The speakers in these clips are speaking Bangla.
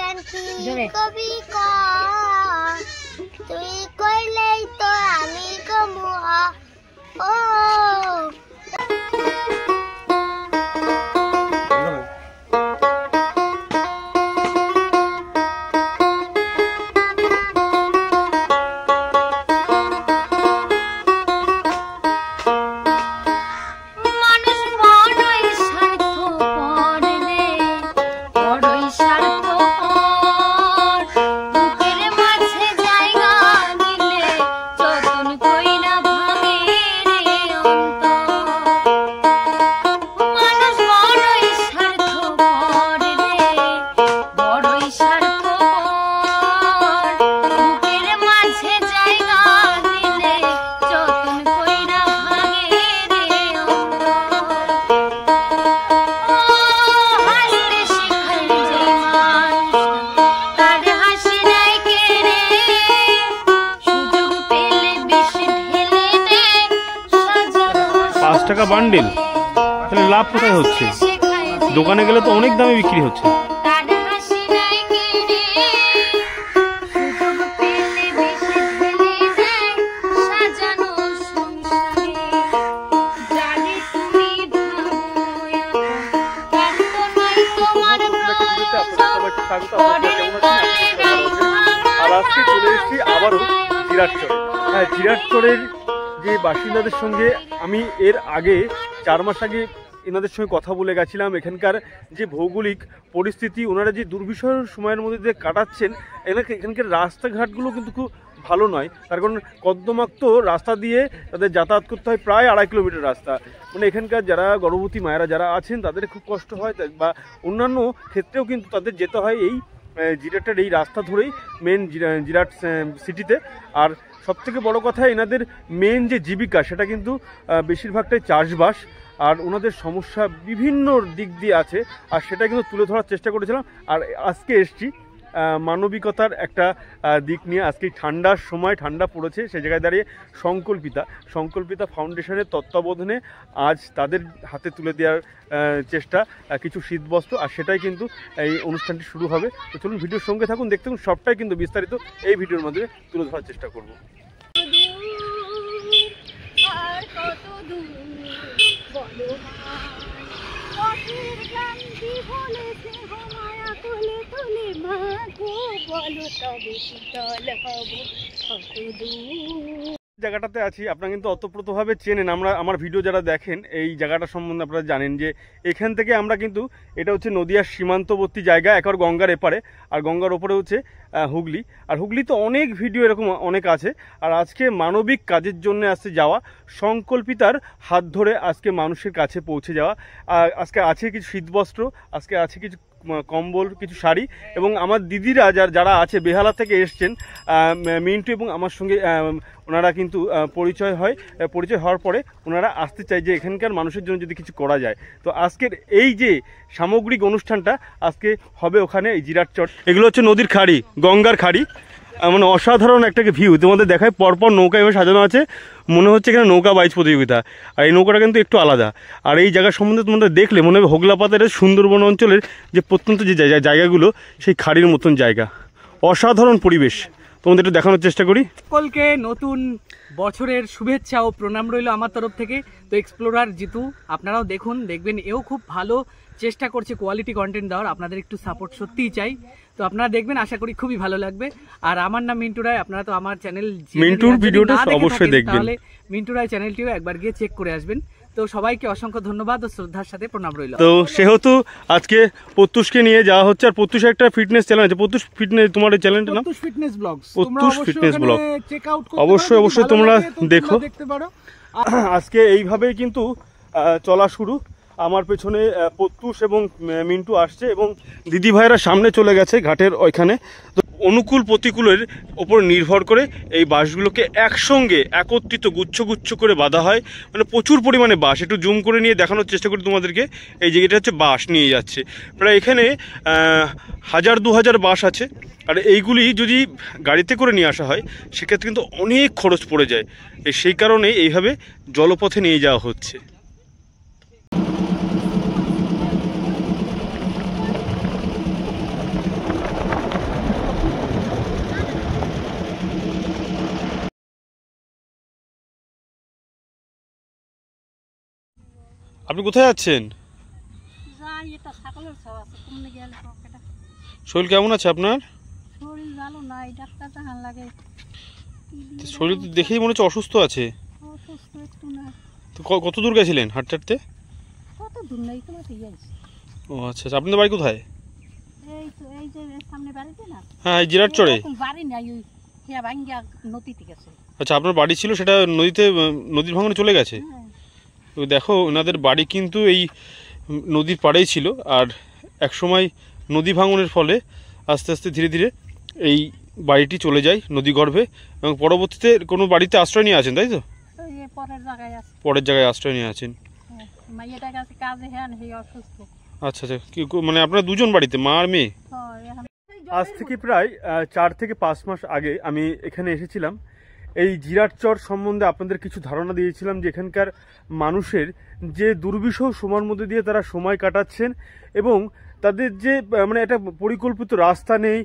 কবি তুই কইলেই তো আমি কমু ও টাকা বান্ডিল, তাহলে লাভ কোথায় হচ্ছে? দোকানে গেলে তো অনেক দামে বিক্রি হচ্ছে। আর আজকে চলে এসেছি আবারও জিরাটচরে। হ্যাঁ, জিরাটচরের যে বাসিন্দাদের সঙ্গে আমি এর আগে 4 মাস আগে এনাদের সঙ্গে কথা বলে গেছিলাম। এখানকার যে ভৌগোলিক পরিস্থিতি, ওনারা যে দুর্বিষহ সময়ের মধ্যে দিয়ে কাটাচ্ছেন, এখানকার রাস্তাঘাটগুলো কিন্তু খুব ভালো নয়। তার কারণ কর্দমাক্ত রাস্তা দিয়ে তাদের যাতায়াত করতে হয়, প্রায় 2.5 কিলোমিটার রাস্তা। মানে এখানকার যারা গর্ভবতী মায়েরা যারা আছেন তাদের খুব কষ্ট হয়, বা অন্যান্য ক্ষেত্রেও কিন্তু তাদের যেতে হয় এই জিরাটের এই রাস্তা ধরেই মেন জিরাট সিটিতে। আর সবথেকে বড় কথা, এনাদের মেন যে জীবিকা সেটা কিন্তু বেশিরভাগটাই চাষবাস। আর ওনাদের সমস্যা বিভিন্ন দিক দিয়ে আছে, আর সেটা কিন্তু তুলে ধরার চেষ্টা করেছিলাম। আর আজকে এসছি মানবিকতার একটা দিক নিয়ে। আজকে ঠান্ডার সময়, ঠান্ডা পড়েছে, সেই জায়গায় দাঁড়িয়ে সংকল্পিতা ফাউন্ডেশনের তত্ত্বাবধানে আজ তাদের হাতে তুলে দেওয়ার চেষ্টা কিছু শীতবস্ত্র, আর সেটাই কিন্তু এই অনুষ্ঠানটি শুরু হবে। তো চলুন ভিডিওর সঙ্গে থাকুন, দেখতে থাকুন, সবটাই কিন্তু বিস্তারিত এই ভিডিওর মাধ্যমে তুলে ধরার চেষ্টা করব। জায়গাটাতে আছি, আপনারা কিন্তু অতপ্রতভাবে চেনেন, আমার ভিডিও যারা দেখেন এই জায়গাটা সম্বন্ধে আপনারা জানেন যে এখান থেকে আমরা কিন্তু, এটা হচ্ছে নদিয়ার সীমান্তবর্তী জায়গা, একবার গঙ্গার এপারে, আর গঙ্গার ওপরে হচ্ছে হুগলি। আর হুগলি তো অনেক ভিডিও এরকম অনেক আছে। আর আজকে মানবিক কাজের জন্য আসছে যাওয়া, সংকল্পিতার হাত ধরে আজকে মানুষের কাছে পৌঁছে যাওয়া। আজকে আছে কিছু শীতবস্ত্র, আজকে আছে কিছু কম্বল, কিছু শাড়ি, এবং আমার দিদিরা যারা আছে বেহালা থেকে এসছেন, মিন্টু এবং আমার সঙ্গে ওনারা কিন্তু পরিচয় হওয়ার পরে ওনারা আসতে চায় যে এখানকার মানুষের জন্য যদি কিছু করা যায়। তো আজকের এই যে সামগ্রিক অনুষ্ঠানটা আজকে হবে ওখানে এই জিরাটচর। এগুলো হচ্ছে নদীর খাড়ি, গঙ্গার খাড়ি, মানে অসাধারণ একটা ভিউ তোমাদের দেখায়। পরপর নৌকা এভাবে সাজানো আছে, মনে হচ্ছে এখানে নৌকা বাইচ প্রতিযোগিতা। আর এই নৌকাটা কিন্তু একটু আলাদা। আর এই জায়গা সম্বন্ধে তোমাদের দেখলে মনে হবে হোগলাপাতের সুন্দরবন অঞ্চলের যে প্রত্যন্ত যে জায়গাগুলো, সেই খাড়ির মতন জায়গা, অসাধারণ পরিবেশ। তোমাদের একটু দেখানোর চেষ্টা করি। সকলকে নতুন বছরের শুভেচ্ছা ও প্রণাম রইল আমার তরফ থেকে। তো এক্সপ্লোরার জিতু, আপনারাও দেখবেন, এও খুব ভালো চেষ্টা করছে কোয়ালিটি কন্টেন্ট দেওয়ার। আপনাদের একটু সাপোর্ট সত্যিই চাই। তো আপনারা দেখবেন, আশা করি খুবই ভালো লাগবে। আর আমার নাম মিন্টু রায়, আপনারা তো আমার চ্যানেল মিন্টুর ভিডিওটা অবশ্যই দেখবেন, তাহলে মিন্টু রায় চ্যানেলটিও একবার গিয়ে চেক করে আসবেন। তো সবাইকে অসংখ্য ধন্যবাদ ও শ্রদ্ধার সাথে প্রণাম রইল। তো সেহেতু আজকে প্রত্যুষকে নিয়ে যাওয়া হচ্ছে। আর প্রত্যুষ একটা ফিটনেস চ্যানেল আছে, প্রত্যুষ ফিটনেস, তোমার এই চ্যানেলটার নাম Pratyush fitness blogs. Pratyush fitness blog অবশ্যই তোমরা দেখো। আজকে এইভাবেই কিন্তু চলা শুরু। আমার পেছনে প্রত্যুষ এবং মিন্টু আসছে, এবং দিদি ভাইরা সামনে চলে গেছে ঘাটের ওইখানে। তো অনুকূল প্রতিকূলের ওপর নির্ভর করে এই বাঁশগুলোকে একসঙ্গে একত্রিত গুচ্ছ করে বাঁধা হয়। মানে প্রচুর পরিমাণে বাঁশ, একটু জুম করে নিয়ে দেখানোর চেষ্টা করি তোমাদেরকে। এই যে এটা হচ্ছে বাঁশ নিয়ে যাচ্ছে, প্রায় এখানে 1000-2000 বাঁশ আছে। আর এইগুলি যদি গাড়িতে করে নিয়ে আসা হয় সেক্ষেত্রে কিন্তু অনেক খরচ পড়ে যায়। সেই কারণে এইভাবে জলপথে নিয়ে যাওয়া হচ্ছে। আপনি কোথায় যাচ্ছেন? যাই, এটা ছাগলের ছাওয়া আছে, কমনে গেল এটা। শরীর কেমন আছে আপনার? শরীর ভালো নাই, ডাক্তার দেখান লাগে। শরীর দেখেই মনে হচ্ছে অসুস্থ আছে। অসুস্থ একটু না। তো কত দূর গেছিলেন হাঁটতে হাঁটতে? কত দূর নাই, তোমার যাইছি। ও আচ্ছা আচ্ছা, আপনাদের বাড়ি কোথায়? এই তো এই যে সামনে বাড়িতে না, হ্যাঁ, এই জিরাটচরে। বাড়ি নাই, ওই হিয়া ভাঙ্গিয়া নদীতে গেছে। আচ্ছা, আপনার বাড়ি ছিল সেটা নদীতে, নদীর ভাঙনে চলে গেছে। হ্যাঁ। তো দেখো, ওনাদের বাড়ি কিন্তু এই নদীর পাড়েই ছিল, আর একসময় নদী ভাঙনের ফলে আস্তে আস্তে ধীরে ধীরে এই বাড়িটি চলে যায় নদী গর্ভে, এবং পরবর্তীতে কোনো বাড়িতে আশ্রয় নিয়ে আছেন, তাই তো? ওই যে পরের জায়গায় আছে। পরের জায়গায় আশ্রয় নিয়ে আছেন। হ্যাঁ, মাইয়াটা কাছে কাজে হ্যাঁ সেই অসুস্থ। আচ্ছা আচ্ছা, কি মানে আপনারা দুজন বাড়িতে, মা আর মেয়ে? হ্যাঁ, এখন আজ থেকে প্রায় 4 থেকে 5 মাস আগে আমি এখানে এসেছিলাম। এই জিরাটচর সম্বন্ধে আপনাদের কিছু ধারণা দিয়েছিলাম যে এখানকার মানুষের যে দুর্বিষহ সময়ের মধ্যে দিয়ে তারা সময় কাটাচ্ছেন, এবং তাদের যে মানে একটা পরিকল্পিত রাস্তা নেই,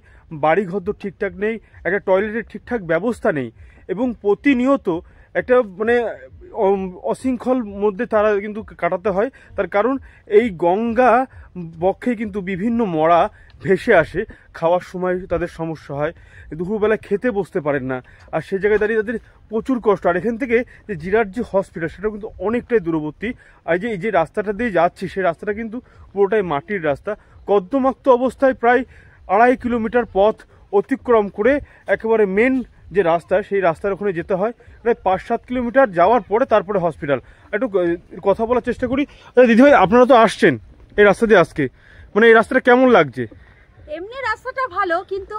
বাড়িঘর তো ঠিকঠাক নেই, একটা টয়লেটের ঠিকঠাক ব্যবস্থা নেই, এবং প্রতিনিয়ত একটা মানে অশৃঙ্খল মধ্যে তারা কিন্তু কাটাতে হয়। তার কারণ এই গঙ্গা বক্ষে কিন্তু বিভিন্ন মরা ভেসে আসে, খাওয়ার সময় তাদের সমস্যা হয়, দুপুরবেলা খেতে বসতে পারেন না, আর সেই জায়গায় দাঁড়িয়ে তাদের প্রচুর কষ্ট। আর এখান থেকে যে জিরাট যে হসপিটাল সেটাও কিন্তু অনেকটাই দূরবর্তী, আর এই যে রাস্তাটা দিয়ে যাচ্ছি সেই রাস্তাটা কিন্তু পুরোটাই মাটির রাস্তা, কর্দমাক্ত অবস্থায় প্রায় 2.5 কিলোমিটার পথ অতিক্রম করে একেবারে মেন যে রাস্তা সেই রাস্তার ওখানে যেতে হয়, প্রায় 5-7 কিলোমিটার যাওয়ার পরে তারপরে হসপিটাল। একটু কথা বলার চেষ্টা করি। দিদিভাই, আপনারা তো আসছেন এই রাস্তা দিয়ে আজকে, মানে এই রাস্তাটা কেমন লাগছে? এমনি রাস্তাটা ভালো, কিন্তু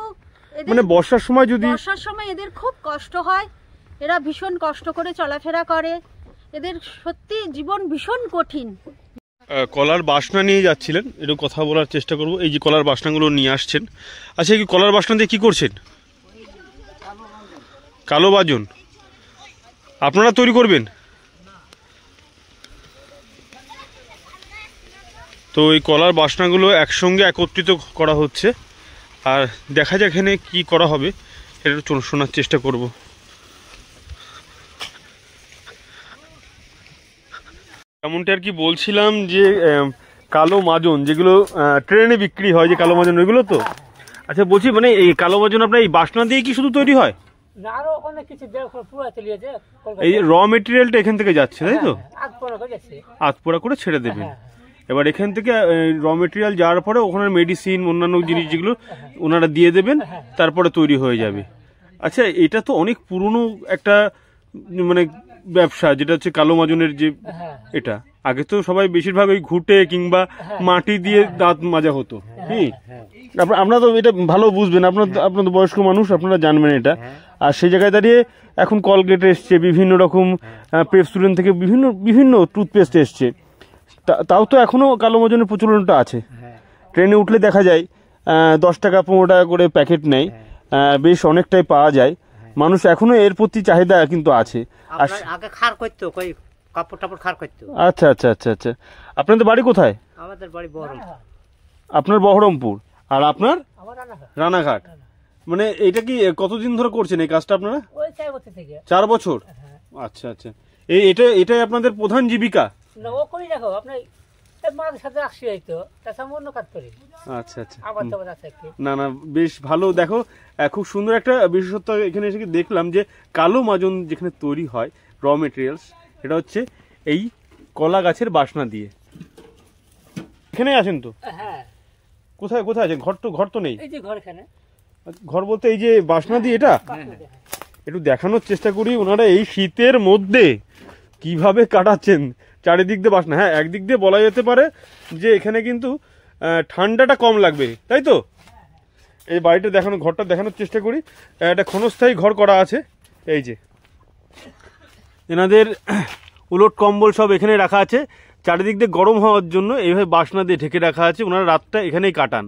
মানে বর্ষার সময় বর্ষার সময় এদের খুব কষ্ট হয়, এরা ভীষণ কষ্ট করে চলাফেরা করে, এদের সত্যি জীবন ভীষণ কঠিন। কলার বাসনা নিয়ে যাচ্ছিলেন, একটু কথা বলার চেষ্টা করব। এই যে কলার বাসনাগুলো নিয়ে আসছেন, আচ্ছা এই কলার বাসনা দিয়ে কী করছেন? কালো বাজন আপনারা তৈরি করবেন? তো এই কলার বাসনাগুলো একসঙ্গে একত্রিত করা হচ্ছে, আর দেখা যাক এখানে কী করা হবে, এটা শোনার চেষ্টা করব। এমনটা আর কি বলছিলাম যে কালো মাজন যেগুলো ট্রেনে বিক্রি হয়, যে কালো মাজন ওইগুলো তো। আচ্ছা বলছি, মানে এই কালো মাজন আপনার এই বাসনা দিয়ে কি শুধু তৈরি হয়? এই র মেটেরিয়ালটা এখান থেকে যাচ্ছে, তাই তো? আধপোড়া করে ছেড়ে দেবেন। এবার এখান থেকে র মেটেরিয়াল যাওয়ার পরে ওখানে মেডিসিন অন্যান্য জিনিস যেগুলো ওনারা দিয়ে দেবেন, তারপরে তৈরি হয়ে যাবে। আচ্ছা, এটা তো অনেক পুরনো একটা মানে ব্যবসা, যেটা হচ্ছে কালো মাজনের যে এটা। আগে তো সবাই বেশিরভাগ ওই ঘুটে কিংবা মাটি দিয়ে দাঁত মাজা হতো। আপনারা তো এটা ভালো বুঝবেন, আপনার তো বয়স্ক মানুষ, আপনারা জানবেন এটা। আর সেই জায়গায় দাঁড়িয়ে এখন কলগেট এসছে, বিভিন্ন রকম পেপসুডেন্ট থেকে বিভিন্ন টুথপেস্ট এসছে, তাও তো এখনো কালো মাজনের প্রচলনটা আছে। ট্রেনে উঠলে দেখা যায় 10 টাকা 15 টাকা করে প্যাকেট নেয়, বেশ অনেকটাই পাওয়া যায়। মানুষ এখনো এর প্রতি চাহিদা কিন্তু আছে। আগে খার করতো, কই কাপড় টাপড় খার করতো। আচ্ছা আচ্ছা আচ্ছা আচ্ছা, আপনাদের বাড়ি কোথায়? আমাদের বাড়ি বহরমপুর। আপনার বহরমপুর, আর আপনার রানাঘাট। মানে এটা কি কতদিন ধরে করছেন এই কাজটা আপনারা? 4 বছর। আচ্ছা আচ্ছা, এটাই আপনাদের প্রধান জীবিকা? আচ্ছা আচ্ছা, না না, বেশ ভালো। দেখো, খুব সুন্দর একটা বিশেষত্ব এখানে এসে দেখলাম যে কালো মাজন যেখানে তৈরি হয় র মেটেরিয়ালস, এটা হচ্ছে এই কলা গাছের বাসনা দিয়ে। এখানে আছেন তো? কোথায় কোথায় আছেন? ঘর তো নেই। ঘর বলতে এই যে বাসনা দিয়ে এটা একটু দেখানোর চেষ্টা করি। ওনারা এই শীতের মধ্যে কিভাবে কাটাচ্ছেন, চারিদিক দিয়ে বাসনা। হ্যাঁ, একদিক দিয়ে বলা যেতে পারে যে এখানে কিন্তু ঠান্ডাটা কম লাগবে, তাই তো? এই বাড়িটা ঘরটা দেখানোর চেষ্টা করি। একটা ক্ষণস্থায়ী ঘর করা আছে। এই যে এনাদের উলট কম্বল সব এখানে রাখা আছে, চারিদিক দিয়ে গরম হওয়ার জন্য এইভাবে বাসনা দিয়ে ঢেকে রাখা আছে। ওনারা রাতটা এখানেই কাটান।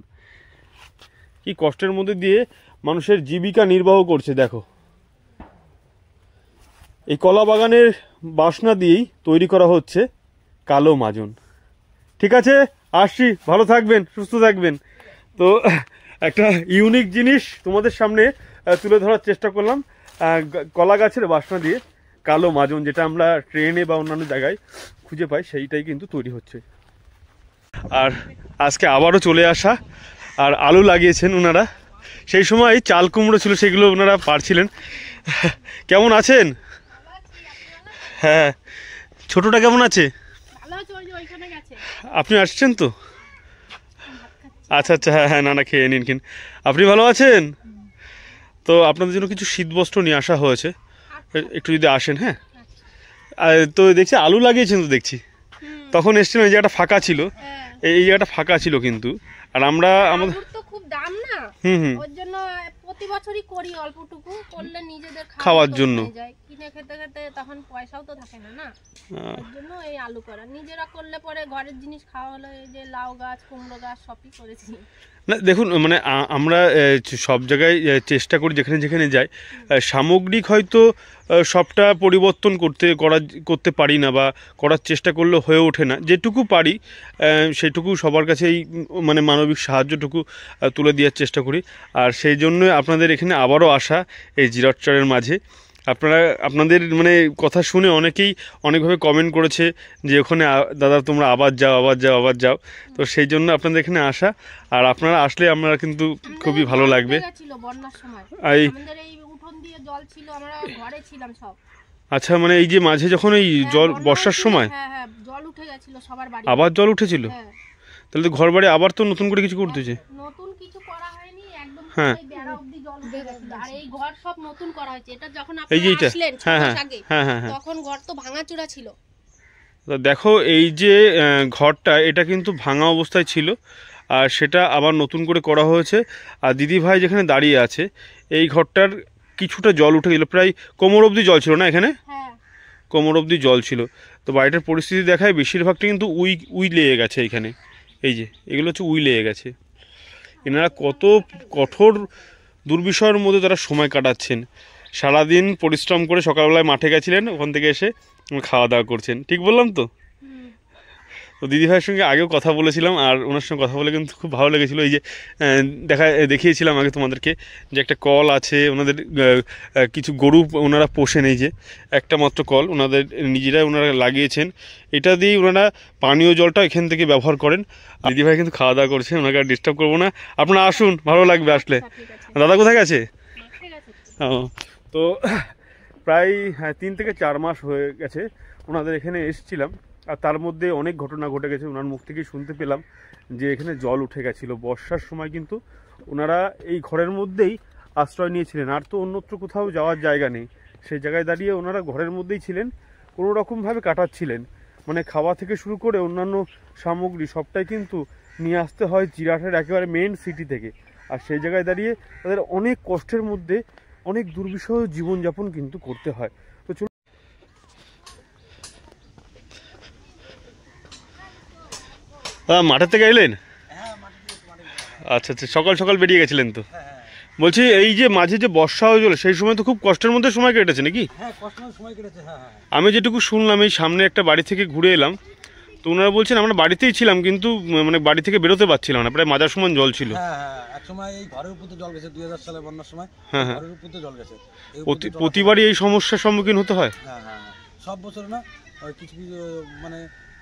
কি কষ্টের মধ্যে দিয়ে মানুষের জীবিকা নির্বাহ করছে দেখো। এই কলা বাগানের বাসনা দিয়েই তৈরি করা হচ্ছে কালো মাজন। ঠিক আছে, আসছি, ভালো থাকবেন, সুস্থ থাকবেন। তো একটা ইউনিক জিনিস তোমাদের সামনে তুলে ধরার চেষ্টা করলাম, কলা গাছের বাসনা দিয়ে কালো মাজন, যেটা আমরা ট্রেনে বা অন্যান্য জায়গায় খুঁজে পাই, সেইটাই কিন্তু তৈরি হচ্ছে। আর আজকে আবারও চলে আসা, আর আলু লাগিয়েছেন ওনারা। সেই সময় চাল কুমড়ো ছিল, সেগুলো ওনারা পারছিলেন। কেমন আছেন? হ্যাঁ, ছোটটা কেমন আছে? আপনি আসছেন তো? আচ্ছা আচ্ছা, হ্যাঁ হ্যাঁ, না খেয়ে নিন কিন। আপনি ভালো আছেন তো? আপনাদের জন্য কিছু শীতবস্ত্র নিয়ে আসা হয়েছে, একটু যদি আসেন। হ্যাঁ, তো দেখছি আলু লাগিয়েছেন তো দেখছি। তখন এসেছিলাম, এই জায়গাটা ফাঁকা ছিল, এই জায়গাটা ফাঁকা ছিল কিন্তু। আর আমরা আমাদের তো খুব দাম না, ওর জন্য প্রতি বছরই করি, অল্পটুকু করলে নিজেদের খাওয়ার জন্য কিনে খেতে খেতে তখন পয়সাও তো থাকে না, না ওর জন্য এই আলু করা। নিজেরা করলে পরে ঘরের জিনিস খাওয়া হলো, এই যে লাউ গাছ, কুমড়ো গাছ সবই করেছি। না দেখুন, মানে আমরা সব জায়গায় চেষ্টা করি, যেখানে যেখানে যাই সামগ্রিক হয়তো সবটা পরিবর্তন করতে পারি না, বা করার চেষ্টা করলে হয়ে ওঠে না। যেটুকু পারি সেটুকু সবার কাছেই মানে মানবিক সাহায্যটুকু তুলে দেওয়ার চেষ্টা করি। আর সেই জন্য আপনাদের এখানে আবারও আসা এই জিরাটচরের মাঝে। আপনাদের মানে কথা শুনে অনেকেই অনেকভাবে কমেন্ট করেছে যে ওখানে দাদা তোমরা আবার যাও। তো সেই জন্য আপনাদের এখানে আসা। আর আপনারা আসলে আমরা কিন্তু খুবই ভালো লাগবে। আচ্ছা, মানে এই যে মাঝে যখন এই জল বর্ষার সময় আবার জল উঠেছিল, তাহলে তো ঘর বাড়ি আবার তো নতুন করে কিছু করতেছে। হ্যাঁ, এই যে এটা, হ্যাঁ হ্যাঁ, তখন ঘর তো ভাঙাচোরা ছিল। দেখো এই যে ঘরটা, এটা কিন্তু ভাঙা অবস্থায় ছিল, আর সেটা আবার নতুন করে করা হয়েছে। আর দিদি ভাই যেখানে দাঁড়িয়ে আছে, এই ঘরটার কিছুটা জল উঠে গেল, প্রায় কোমর অবধি জল ছিল না এখানে, কোমর অবধি জল ছিল। তো বাড়িটার পরিস্থিতি দেখায় বেশিরভাগটা কিন্তু উই লেগে গেছে এইখানে। এই যে এগুলো হচ্ছে উই লেগে গেছে। এনারা কত কঠোর দুর্বিষয়ের মধ্যে তারা সময় কাটাচ্ছেন। সারাদিন পরিশ্রম করে সকালবেলায় মাঠে গেছিলেন, ওখান থেকে এসে খাওয়া দাওয়া করছেন। ঠিক বললাম তো? তো দিদিভাইয়ের সঙ্গে আগেও কথা বলেছিলাম, আর ওনার সঙ্গে কথা বলে কিন্তু খুব ভালো লেগেছিলো। এই যে দেখিয়েছিলাম আগে তোমাদেরকে যে একটা কল আছে ওনাদের, কিছু গরু ওনারা পোষেন। এই যে একটা মাত্র কল ওনাদের নিজেরাই ওনারা লাগিয়েছেন, এটা দিয়েই ওনারা পানীয় জলটা এখান থেকে ব্যবহার করেন। দিদিভাই কিন্তু খাওয়া দাওয়া করছে, ওনাকে আর ডিস্টার্ব করবো না। আপনারা আসুন, ভালো লাগবে আসলে। দাদা কোথায় গেছে? তো প্রায় 3 থেকে 4 মাস হয়ে গেছে ওনাদের এখানে এসেছিলাম, আর তার মধ্যে অনেক ঘটনা ঘটে গেছে। ওনার মুখ থেকেই শুনতে পেলাম যে এখানে জল উঠে গেছিলো বর্ষার সময়, কিন্তু ওনারা এই ঘরের মধ্যেই আশ্রয় নিয়েছিলেন। আর তো অন্যত্র কোথাও যাওয়ার জায়গা নেই, সেই জায়গায় দাঁড়িয়ে ওনারা ঘরের মধ্যেই ছিলেন, কোনো রকমভাবে কাটাচ্ছিলেন। মানে খাওয়া থেকে শুরু করে অন্যান্য সামগ্রী সবটাই কিন্তু নিয়ে আসতে হয় জিরাটের একেবারে মেন সিটি থেকে। আর সেই জায়গায় দাঁড়িয়ে তাদের অনেক কষ্টের মধ্যে অনেক দুর্বিষহ জীবনযাপন কিন্তু করতে হয়। তো চলুন, মাঠের থেকে এলেন? আচ্ছা আচ্ছা, সকাল সকাল বেরিয়ে গেছিলেন তো? বলছি এই যে মাঝে যে বর্ষা হয়েছিল, সেই সময় তো খুব কষ্টের মধ্যে সময় কেটেছে নাকি? আমি যেটুকু শুনলাম, এই সামনে একটা বাড়ি থেকে ঘুরে এলাম, তো ওনারা বলছেন আমরা বাড়িতেই ছিলাম, কিন্তু মানে বাড়ি থেকে বেরোতে পারছিলাম না, প্রায় মাজার সমান জল ছিল। প্রতিবারই এই সমস্যার সম্মুখীন হতে হয়? সব বছর না, কিছু কিছু মানে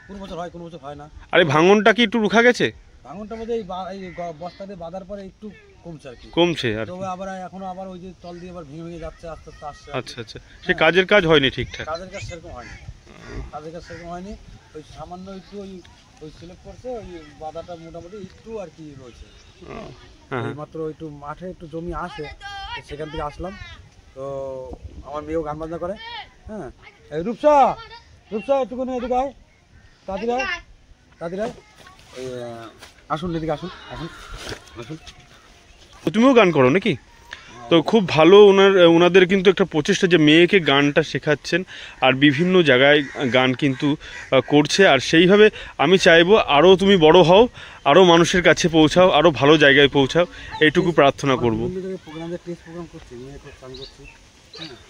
কোন বছর হয়, কোন বছর হয় না। আর এই ভাঙনটা কি একটু রুখা গেছে? ভাঙনটা মধ্যে এই বস্তাতে বাঁধার পরে একটু কমছে আর কি, কমছে। আর তবে আবার এখনো আবার ওই যে তল দিয়ে আবার ভেঙে ভেঙে যাচ্ছে, আস্তে আস্তে আসছে। আচ্ছা আচ্ছা, সে কাজের কাজ হয়নি ঠিকঠাক? কাজের কাজ সেরকম হয়নি, ওই সামান্য একটু ওই স্লিপ করছে, ওই বাঁধাটা মোটামুটি একটু আর কি রয়েছে। মাত্র একটু মাঠে একটু জমি আসে, সেখান থেকে আসলাম। তো আমার মেয়েও গান বাজনা করে। হ্যাঁ, রূপসা একটুখানি এদিকে আয়, তাড়াতাড়ি আসুন, এদিকে আসুন। তুমিও গান করো নাকি? তো খুব ভালো ওনাদের কিন্তু একটা প্রচেষ্টা যে মেয়েকে গানটা শেখাচ্ছেন, আর বিভিন্ন জায়গায় গান কিন্তু করছে। আর সেইভাবে আমি চাইবো আরও তুমি বড় হও, আরও মানুষের কাছে পৌঁছাও, আরও ভালো জায়গায় পৌঁছাও, এইটুকু প্রার্থনা করব।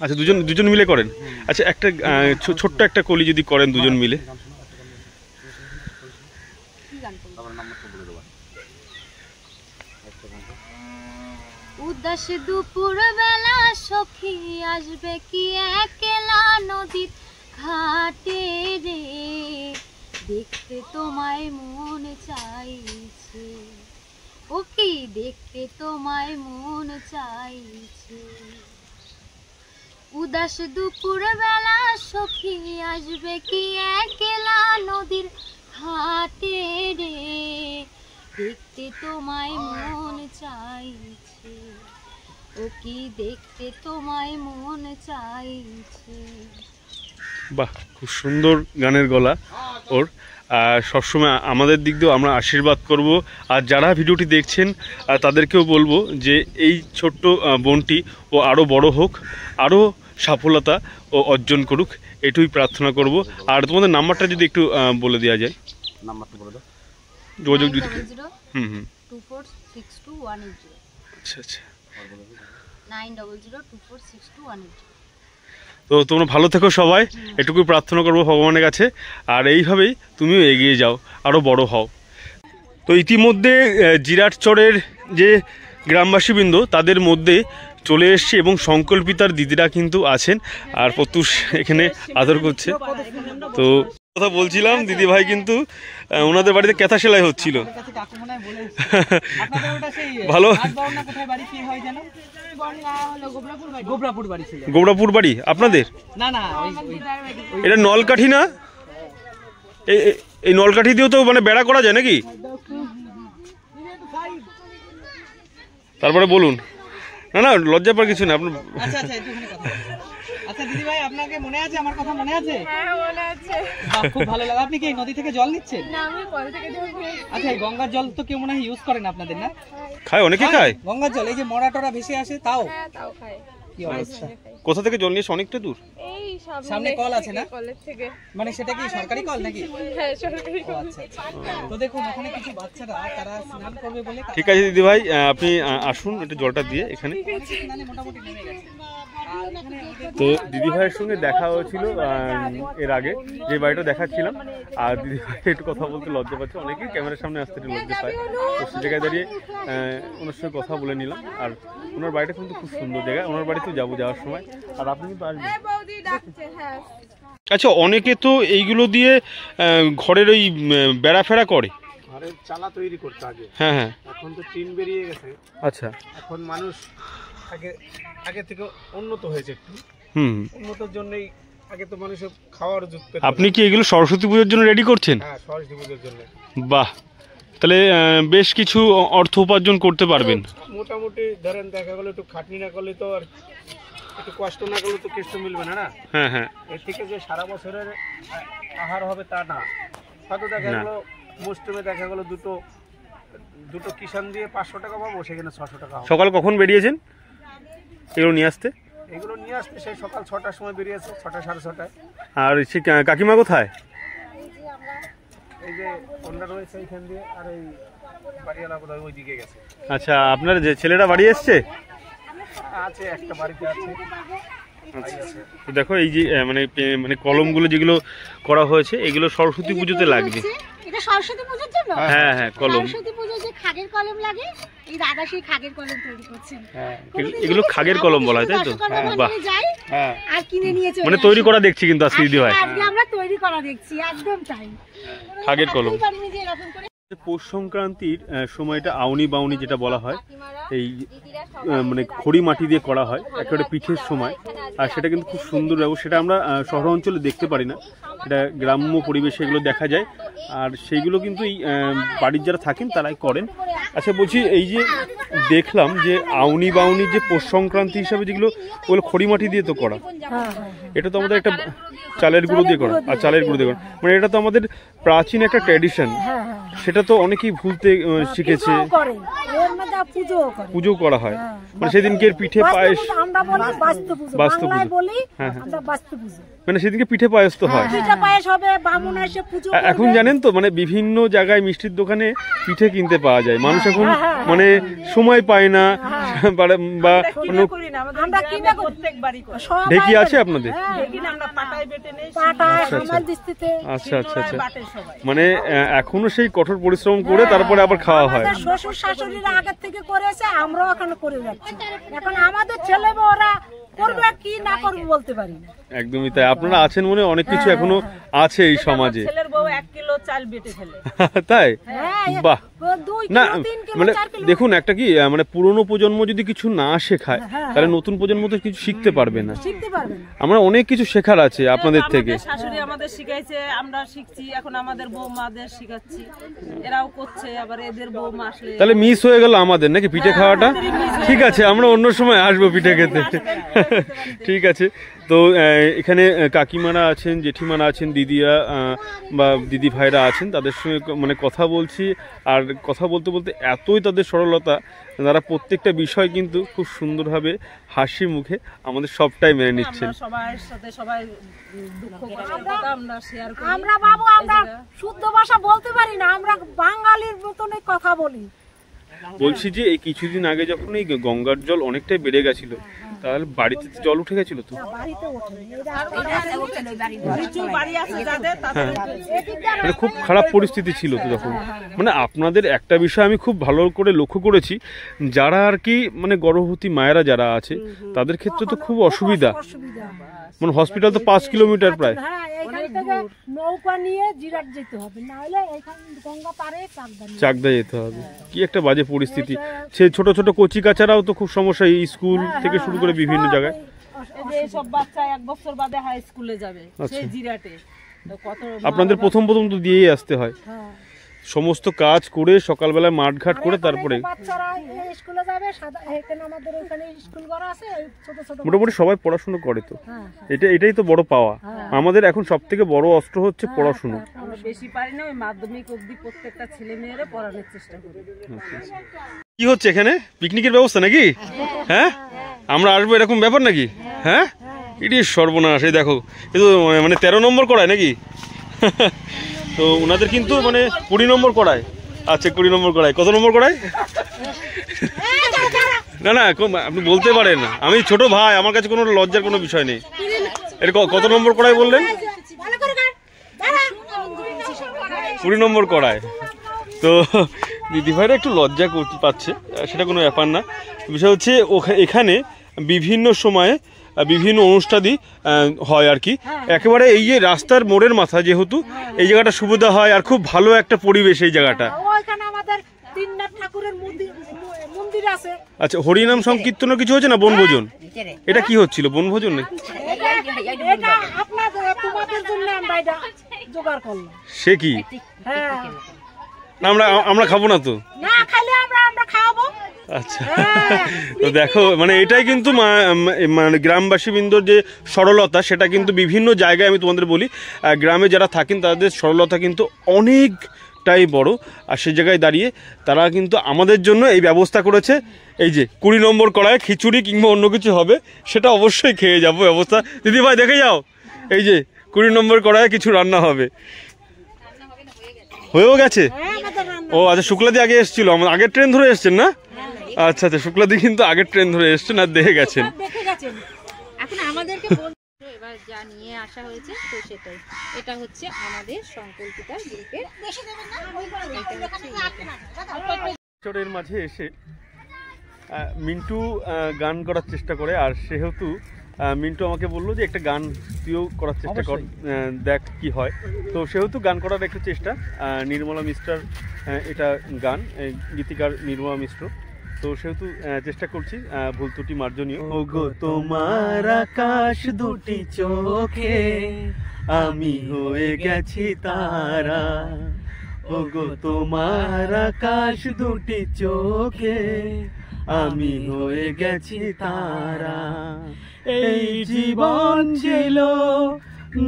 আচ্ছা, দুজন মিলে করেন? আচ্ছা, একটা ছোট্ট একটা কলি যদি করেন দুজন মিলে। উদাস দুপুর বেলা সখী আসবে কি একলা, একলা নদীর ঘাটে রে, দেখতে তোমায় মন চাইছে, ও কি দেখতে তোমায় মন চাইছে। উদাস দুপুর বেলা সখী আসবে কি একলা নদীর ঘাটে রে, দেখতে তোমায় মন চাইছে, ও কি দেখতে তোমায় মন চাইছে। বাহ, খুব সুন্দর গানের গলা ওর। আর সবসময় আমাদের দিক দিয়েও আমরা আশীর্বাদ করব। আর যারা ভিডিওটি দেখছেন তাদেরকেও বলবো যে এই ছোট্ট বোনটি ও আরও বড় হোক, আরও সফলতা ও অর্জন করুক, এটুই প্রার্থনা করব। আর তোমাদের নাম্বারটা যদি একটু বলে দেওয়া যায়। নাম্বারটা বলে দাও। যোগাযোগ যদি 9002462 আচ্ছা আচ্ছা 9002462 তো তোমরা ভালো থেকো সবাই, এটুকুই প্রার্থনা করবো ভগবানের কাছে। আর এইভাবেই তুমিও এগিয়ে যাও, আরও বড় হও। তো ইতিমধ্যে জিরাটচরের যে গ্রামবাসীবৃন্দ তাদের মধ্যে চলে এসছে এবং সংকল্পিতার দিদিরা কিন্তু আছেন। আর প্রত্যুষ এখানে আদর করছে। তো কথা বলছিলাম, দিদি ভাই কিন্তু ওনাদের বাড়িতে কেথা সেলাই হচ্ছিল। ভালো। গোবরাপুর বাড়ি আপনাদের? না না, এটা নলকাঠি না? এই নলকাঠি দিয়েও তো মানে বেড়া করা যায় নাকি? তারপরে বলুন। না না, লজ্জা পাওয়ার কিছু না আপনার। আচ্ছা আচ্ছা, একটুখানি কথা। আচ্ছা দিদি ভাই, আপনাকে মনে আছে আমার কথা? মনে আছে? হ্যাঁ মনে আছে। খুব ভালো লাগে। আপনি কি এই নদী থেকে জল নিচ্ছেন? না, আমি কল থেকে জল খাই। আচ্ছা, এই গঙ্গার জল তো কেউ মনে হয় ইউজ করেন আপনাদের, না? খায়, অনেকে খায় গঙ্গার জল। এই যে মরা টরা ভেসে আসে তাও? হ্যাঁ তাও খাই। কি অবস্থা? কোথা থেকে জল নিয়েছে? অনেকটা দূর। এই সামনে কল আছে না? কলেজ থেকে। মানে সেটা কি সরকারি কল নাকি? হ্যাঁ সরকারি ও আচ্ছা আচ্ছা। তো দেখুন ওখানে কিছু বাচ্চারা তারা স্নান করবে বলে। ঠিক আছে দিদি ভাই, আপনি আসুন একটু জলটা দিয়ে এখানে। স্নানে মোটামুটি নেমে গেছে। তো দিদি ভাইয়ের সঙ্গে দেখা হয়েছিল এর আগে, যে বাড়িটা দেখাচ্ছিলাম। আর দিদি ভাই একটু কথা বলতে লজ্জা পাচ্ছে, অনেকেই ক্যামেরার সামনে আসতে একটু লজ্জা পায়। তো সে জায়গায় দাঁড়িয়ে ওনার সঙ্গে কথা বলে নিলাম। আর ওনার বাড়িটা কিন্তু খুব সুন্দর জায়গা, ওনার বাড়িতেও যাবো যাওয়ার সময়। আর আপনি কিন্তু আসবেন। আচ্ছা, অনেকে তো এইগুলো দিয়ে ঘরের ওই বেড়া ফেরা করে, ঘরের চালা তৈরি করতে আগে। হ্যাঁ হ্যাঁ। এখন তো টিন বেরিয়ে গেছে। আচ্ছা। এখন মানুষ আগে থেকে উন্নত হয়েছে একটু। উন্নতর জন্যই আগে তো মানুষের খাওয়ার যুক্ত। আপনি কি এগুলো সরস্বতী পুজোর জন্য রেডি করছেন? হ্যাঁ, সরস্বতী পুজোর জন্য। বাহ, তাহলে বেশ কিছু অর্থ উপার্জন করতে পারবেন। মোটামুটি ধরেন দেখা গেলো একটু খাটনি না করলে তো, আর একটু কষ্ট না করলে তো কিছু মিলবে না। না, হ্যাঁ হ্যাঁ। এর থেকে যে সারা বছরের আহার হবে তা না। হয়তো দেখা গেলো মৌসুমে দেখা গেলো দুটো কিষান দিয়ে 500 টাকা পাবো, সেখানে 600 টাকা। সকাল কখন বেরিয়েছেন এগুলো নিয়ে আসতে? এগুলো নিয়ে আসতে সেই সকাল 6টার সময় বেরিয়েছে, 6টা 6:30টায়। আর সে কাকিমা কোথায়? এই যে কন্যা রয়েছে এইখান দিয়ে, আর এই বাড়িওয়ালা বোধহয় ওই দিকে গেছে। আচ্ছা, আপনার যে ছেলেরা বাড়ি এসছে? আছে, একটা বাড়িতে আছে। তো দেখো এই যে মানে কলমগুলো যেগুলো করা হয়েছে, এগুলো সরস্বতী পুজোতে লাগবে। এটা সরস্বতী পূজার জন্য? হ্যাঁ হ্যাঁ, কলম। সরস্বতী পূজায় যে খাগের কলম লাগে, এই দাদা সেই খাগের কলম তৈরি করছেন। এগুলো খাগের কলম বলা হয়, তাই তো? বাহ, আর কিনে নিয়ে চলে মানে তৈরি করা দেখছি কিন্তু আজকে দিদি ভাই। আজকে আমরা তৈরি করা দেখছি, একদম তাই। খাগের কলম। এরকম করে পৌষ সংক্রান্তির সময়টা আউনি বাউনি যেটা বলা হয়, এই মানে খড়ি মাটি দিয়ে করা হয় একেবারে পিঠের সময়। আর সেটা কিন্তু খুব সুন্দর এবং সেটা আমরা শহর অঞ্চলে দেখতে পারি না, এটা গ্রাম্য পরিবেশে এগুলো দেখা যায়। আর সেইগুলো কিন্তু এই বাড়ির যারা থাকেন তারাই করেন। আচ্ছা বলছি, এই যে দেখলাম যে আউনি বাউনি যে পৌষ সংক্রান্তি হিসাবে যেগুলো ওগুলো খড়ি মাটি দিয়ে তো করা, এটা তো আমাদের একটা চালের গুঁড়ো দিয়ে করা। আর চালের গুঁড়ো দিয়ে করা মানে এটা তো আমাদের প্রাচীন একটা ট্র্যাডিশন, সেটা তো অনেকেই ভুলতে শিখেছে। পুজো করা হয় মানে সেদিনকে পিঠে পায়েস, বাস্তু পুজো। হ্যাঁ হ্যাঁ, মানে সেদিনকে পিঠে পায়েস তো হয়। এখন জানেন তো মানে বিভিন্ন জায়গায় মিষ্টির দোকানে পিঠে কিনতে পাওয়া যায়, মানুষ এখন মানে সময় পায় না, বা আমরা কিনে প্রত্যেক বাড়ি করি। ঢেকি আছে আপনাদের? আমরা পাটায় বেটে নেই, পাটায় আমার দৃষ্টিতে আচ্ছা আচ্ছা আচ্ছা, মানে এখনো সেই কঠোর পরিশ্রম করে তারপরে আবার খাওয়া হয়। শ্বশুর শাশুড়িরা আগের থেকে করেছে, আমরাও এখন করে যাচ্ছি। এখন আমাদের ছেলে ওরা করবে কি না করবে বলতে পারি না। একদমই তাই, আপনারা আছেন মনে অনেক কিছু এখনো আছে এই সমাজে। ছেলের বউ 1 কিলো চাল বেটে ফেলে। তাই? বাহ। 2 না কিলো 3 কিলো মানে 4 কিলো। দেখুন একটা কি মানে পুরনো প্রজন্ম যদি কিছু না শেখায় তাহলে নতুন প্রজন্ম তো কিছু শিখতে পারবে না। শিখতে পারবে না। আমরা অনেক কিছু শেখার আছে আপনাদের থেকে। শাশুড়ি আমাদের শিখাইছে, আমরা শিখছি, এখন আমাদের বৌমাদের শিখাচ্ছি, এরাও করছে, আবার এদের বৌমা আসলে। তাহলে মিস হয়ে গেল আমাদের নাকি পিঠে খাওয়াটা? ঠিক আছে, আমরা অন্য সময় আসবো পিঠে খেতে। ঠিক আছে। তো এখানে কাকিমারা আছেন, জেঠিমারা আছেন, দিদিরা বা দিদি ভাইরা আছেন, তাদের সঙ্গে মানে কথা বলছি। আর কথা বলতে বলতে এতই তাদের সরলতা, তারা প্রত্যেকটা বিষয় কিন্তু খুব সুন্দরভাবে হাসি মুখে আমাদের সবটাই মেনে নিচ্ছেন। সবার সাথে সবাই দুঃখ কষ্ট আমরা শেয়ার করি। আমরা বাবু আমরা শুদ্ধ ভাষা বলতে পারি না, আমরা বাঙালির মতনই কথা বলি। বলছি যে এই কিছুদিন আগে যখন এই গঙ্গার জল অনেকটাই বেড়ে গেছিল, তাহলে বাড়িতে জল উঠে গেছিল তো? মানে খুব খারাপ পরিস্থিতি ছিল তো তখন। মানে আপনাদের একটা বিষয় আমি খুব ভালো করে লক্ষ্য করেছি, যারা আর কি মানে গর্ভবতী মায়েরা যারা আছে তাদের ক্ষেত্রে তো খুব অসুবিধা। মানে হসপিটাল তো 5 কিলোমিটার প্রায়। নৌকা নিয়ে জিরাট যেতে হবে, না হলে এখান গঙ্গা পারে চাকদা যেতে হবে। কি একটা বাজে পরিস্থিতি। সে ছোট ছোট কচি কাচারাও তো খুব সমস্যা, এই স্কুল থেকে শুরু করে বিভিন্ন জায়গায়। যে সব বাচ্চা 1 বছর বাদে হাই স্কুলে যাবে সেই জিরাটে। কত আপনাদের প্রথম তো দিয়েই আসতে হয় সমস্ত কাজ করে, সকালবেলায় মাঠঘাট করে তারপরে মোটামুটি সবাই পড়াশোনা করে। তো এটাই তো বড় পাওয়া আমাদের। এখন সব থেকে বড় অস্ত্র হচ্ছে পড়াশোনা। আমরা বেশি পারি না, ওই মাধ্যমিক অবধি প্রত্যেকটা ছেলে মেয়েরা পড়ানোর চেষ্টা করি। কি হচ্ছে এখানে? পিকনিকের ব্যবস্থা নাকি? হ্যাঁ, আমরা আসবো এরকম ব্যাপার নাকি? হ্যাঁ, এটি সর্বনাশ। এই দেখো, এ তো মানে 13 নম্বর করায় নাকি? তো ওনাদের কিন্তু মানে 20 নম্বর করায়। আচ্ছা, 20 নম্বর করায়। কত নম্বর করায়? না না, আপনি বলতে পারেন। আমি ছোট ভাই, আমার কাছে কোনো লজ্জার কোনো বিষয় নেই। এর কত নম্বর করায় বললেন? 20 নম্বর করায়। তো দিদিভাইরা একটু লজ্জা করতে পারছে, সেটা কোনো ব্যাপার না। বিষয় হচ্ছে এখানে বিভিন্ন সময়ে বিভিন্ন অনুষ্ঠানই হয় আর কি। একেবারে এই যে রাস্তার মোড়ের মাথা, যেহেতু এই জায়গাটা সুবিধা হয়, আর খুব ভালো একটা পরিবেশ এই জায়গাটা। আচ্ছা, হরিনাম সংকীর্তনের কিছু হচ্ছে না? বনভোজন এটা কি হচ্ছিল? বনভোজন নেই, সে কি? আমরা খাবো না তো? আচ্ছা, তো দেখো মানে এটাই কিন্তু মানে গ্রামবাসী বৃন্দর যে সরলতা, সেটা কিন্তু বিভিন্ন জায়গায় আমি তোমাদের বলি, গ্রামে যারা থাকেন তাদের সরলতা কিন্তু অনেকটাই বড়। আর সেই জায়গায় দাঁড়িয়ে তারা কিন্তু আমাদের জন্য এই ব্যবস্থা করেছে। এই যে 20 নম্বর কড়ায় খিচুড়ি কিংবা অন্য কিছু হবে, সেটা অবশ্যই খেয়ে যাবো ব্যবস্থা। দিদি ভাই দেখে যাও, এই যে 20 নম্বর কড়ায় কিছু রান্না হবে। হয়েও গেছে? ও আচ্ছা, শুক্লাদি আগে এসেছিল, আমার আগের ট্রেন ধরে এসছেন না? আচ্ছা আচ্ছা, শুক্লাদি কিন্তু আগের ট্রেন ধরে এসছেন আর দেখে গেছেন। এখন আমাদেরকে এবার যা নিয়ে আসা হয়েছে তো সেটাই। এটা হচ্ছে আমাদের সংকল্পিতা গ্রুপের। চরের মাঝে এসে মিন্টু গান করার চেষ্টা করে, আর সেহেতু মিন্টু আমাকে বললো যে একটা গান তুইও করার চেষ্টা কর, দেখ কি হয়। তো সেহেতু গান করার একটা চেষ্টা। নির্মলা মিস্টার এটা গান, গীতিকার নির্মলা মিশ্র। তো সেহেতু চেষ্টা করছি, ভুল ত্রুটি মার্জনীয়। ওগো তোমার আকাশ দুটি চোখে আমি হয়ে গেছি তারা, ওগো তোমার আকাশ দুটি চোখে আমি হয়ে গেছি তারা। এই জীবন ছিল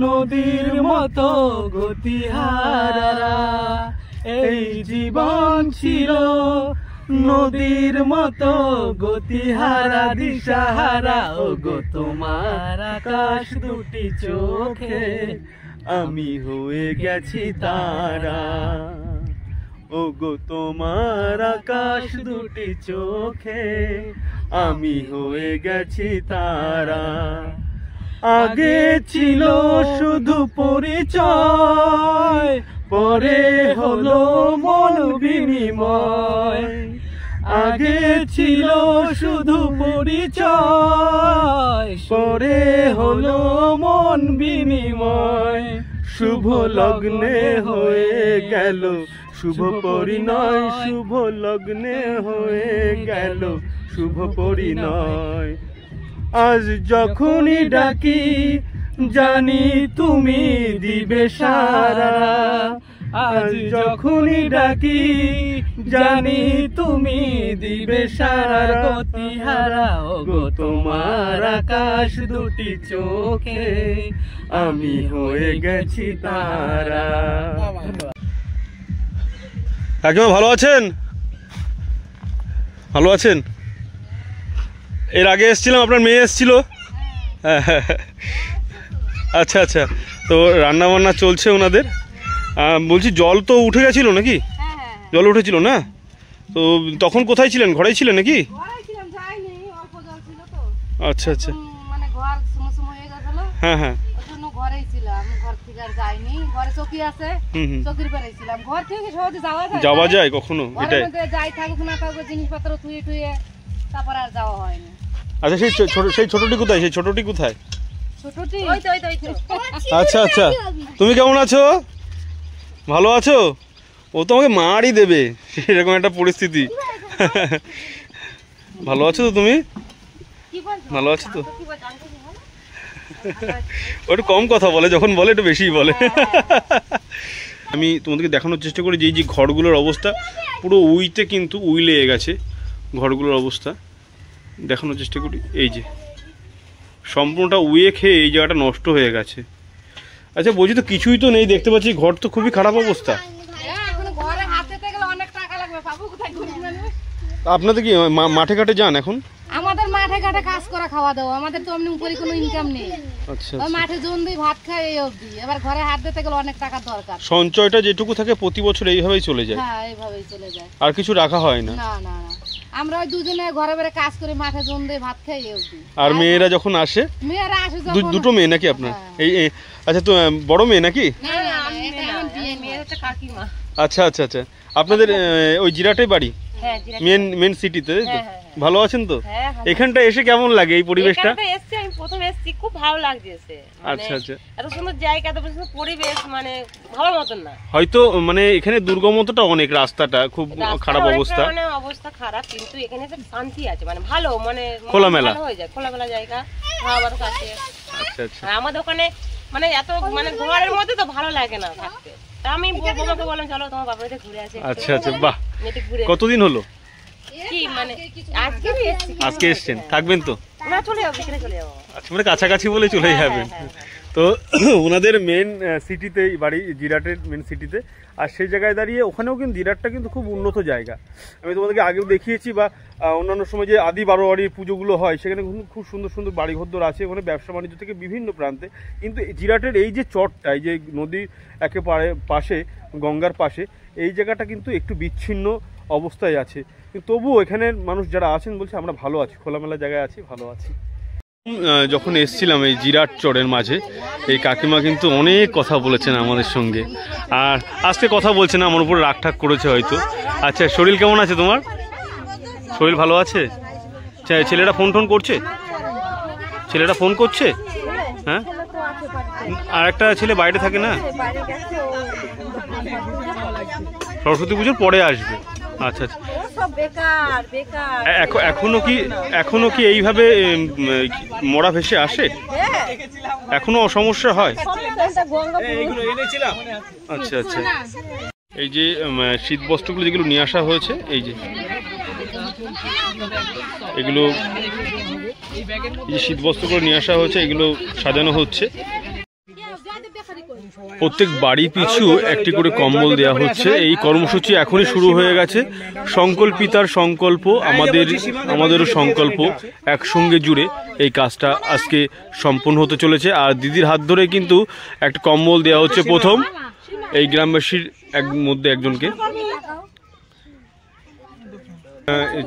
নদীর মতো গতিহারা, এই জীবন ছিল নদীর মতো গতিহারা দিশাহারা, ওগো তোমার আকাশ দুটি চোখে আমি হয়ে গেছি তারা, ওগো তোমার আকাশ দুটি চোখে আমি হয়ে গেছি তারা। আগে ছিল শুধু পরিচয়, পরে হলো মন বিনিময়। আগে ছিল শুধু পরিচয়, পরে হলো মন বিনিময়। শুভ লগ্নে হয়ে গেল শুভ পরিণয়, শুভ লগ্নে হয়ে গেল শুভ পরিণয়। আজ যখনই ডাকি জানি তুমি দিবে সারা, আজ যখনই ডাকি জানি তুমি দিবে সারা। গতিহারা ওগো তোমার আকাশ দুটি চোখে, আমি হয়ে গেছি তারা। কাকিমা ভালো আছেন? ভালো আছেন? এর আগে এসেছিলাম, আপনার মেয়ে এসেছিল। আচ্ছা আচ্ছা, তো রান্না বান্না চলছে ওনাদের। বলছি জল তো উঠে গেছিল নাকি? জল উঠেছিল না? তো তখন কোথায় ছিলেন? ঘরেই ছিলেন নাকি? আচ্ছা আচ্ছা, হ্যাঁ হ্যাঁ, যাওয়া যায় কখনো? এটাই আচ্ছা, সেই ছোটটি কোথায়? সেই ছোটটি কোথায়? আচ্ছা আচ্ছা, তুমি কেমন আছো? ভালো আছো? ও তো আমাকে মারই দেবে, সেরকম একটা পরিস্থিতি। ভালো আছো তো তুমি? ভালো আছো তো? ও একটু কম কথা বলে, যখন বলে একটু বেশিই বলে। আমি তোমাদেরকে দেখানোর চেষ্টা করি যে এই যে ঘরগুলোর অবস্থা, পুরো উইতে কিন্তু উই লেগে গেছে ঘরগুলোর অবস্থা। দেখানোর চেষ্টা করি, এই যে সম্পূর্ণটা উয়ে খেয়ে এই জায়গাটা নষ্ট হয়ে গেছে। আচ্ছা বলছি, তো কিছুই তো নেই দেখতে পাচ্ছি, ঘর তো খুবই খারাপ অবস্থা। আপনাদের কি মাঠে ঘাটে যান এখন? আমাদের মাঠে ঘাটে কাজ করা খাওয়া দাওয়া, আমাদের তো এমনি উপরে কোনো ইনকাম নেই। আচ্ছা, মাঠে জন দিয়ে ভাত খাই এই অবধি, এবার ঘরে হাত দিতে গেলে অনেক টাকা দরকার। সঞ্চয়টা যেটুকু থাকে প্রতি বছর এইভাবেই চলে যায়। হ্যাঁ, এইভাবেই চলে যায়, আর কিছু রাখা হয় না। না না না, আমরা ওই দুজনে ঘরে ঘরে কাজ করে মাঠে জন দিয়ে ভাত খাই এই অবধি। আর মেয়েরা যখন আসে? মেয়েরা আসে যখন। দুটো মেয়ে নাকি আপনার? এই আচ্ছা, তো বড় মেয়ে নাকি? না না, এটা আমার বিয়ে মেয়ে, হচ্ছে কাকিমা। আচ্ছা আচ্ছা আচ্ছা, আপনাদের ওই জিরাটেই বাড়ি? হ্যাঁ, মেন সিটিতে। ভালো আছেন তো? এখানটা এসে কেমন লাগে এই পরিবেশটা? আমি প্রথম এসেছি, খুব ভালো লাগছে। আচ্ছা আচ্ছা, এত সুন্দর জায়গা, এত সুন্দর পরিবেশ, মানে ভালো মতন না। হয়তো মানে এখানে দুর্গমতাটা অনেক, রাস্তাটা খুব খারাপ অবস্থা, মানে অবস্থা খারাপ, কিন্তু এখানে একটা শান্তি আছে, মানে ভালো, মানে খোলামেলা হয়ে যায়, খোলামেলা জায়গা, খাওয়া বাতাস আছে। আচ্ছা আচ্ছা, আমাদের ওখানে মানে এত মানে ঘরের মধ্যে তো ভালো লাগে না থাকতে। আমি বৌমাকে বললাম চলো তোমার বাবার বাড়িতে ঘুরে আসি। আচ্ছা আচ্ছা, বাহ, কতদিন হলো? কি মানে আজকে এসছেন? থাকবেন তো? না, চলে যাবো, বিকেলে চলে যাবো। আচ্ছা, মানে কাছাকাছি বলে চলে যাবেন। তো ওনাদের মেন সিটিতে বাড়ি, জিরাটের মেন সিটিতে। আর সেই জায়গায় দাঁড়িয়ে ওখানেও কিন্তু জিরাটটা কিন্তু খুব উন্নত জায়গা। আমি তোমাদেরকে আগেও দেখিয়েছি, বা অন্যান্য সময় যে আদি বারোয়ারির পুজোগুলো হয় সেখানে খুব সুন্দর সুন্দর বাড়িঘর আছে, ওখানে ব্যবসা বাণিজ্য থেকে বিভিন্ন প্রান্তে। কিন্তু জিরাটের এই যে চরটা, এই যে নদীর একেবারে পাশে, গঙ্গার পাশে, এই জায়গাটা কিন্তু একটু বিচ্ছিন্ন অবস্থায় আছে। কিন্তু তবুও এখানের মানুষ যারা আছেন বলছে আমরা ভালো আছি, খোলামেলা জায়গায় আছি, ভালো আছি। যখন এসছিলাম এই জিরাট চরের মাঝে, এই কাকিমা কিন্তু অনেক কথা বলেছেন আমাদের সঙ্গে, আর আজকে কথা বলছে না, আমার উপর রাগ ঠাক করেছে হয়তো। আচ্ছা, শরীর কেমন আছে তোমার? শরীর ভালো আছে? ছেলেটা ফোন করছে? ছেলেটা ফোন করছে? হ্যাঁ, আর একটা ছেলে বাইরে থাকে না, সরস্বতী পুজোর পরে আসবে। আচ্ছা আচ্ছা, এখনো কি এইভাবে মরা ভেসে আসে? এখনো সমস্যা হয়? আচ্ছা আচ্ছা, এই যে শীত বস্ত্রগুলো যেগুলো নিয়ে আসা হয়েছে, এই যে এগুলো, এই যে শীত বস্ত্রগুলো নিয়ে আসা হয়েছে, এগুলো সাজানো হচ্ছে। প্রত্যেক বাড়ি পিছু একটি করে কম্বল দেওয়া হচ্ছে। এই কর্মসূচি এখনই শুরু হয়ে গেছে। সংকল্পিতার সংকল্প, আমাদেরও সংকল্প, একসঙ্গে জুড়ে এই কাজটা আজকে সম্পন্ন হতে চলেছে। আর দিদির হাত ধরে কিন্তু একটা কম্বল দেওয়া হচ্ছে প্রথম এই গ্রামবাসীর মধ্যে একজনকে।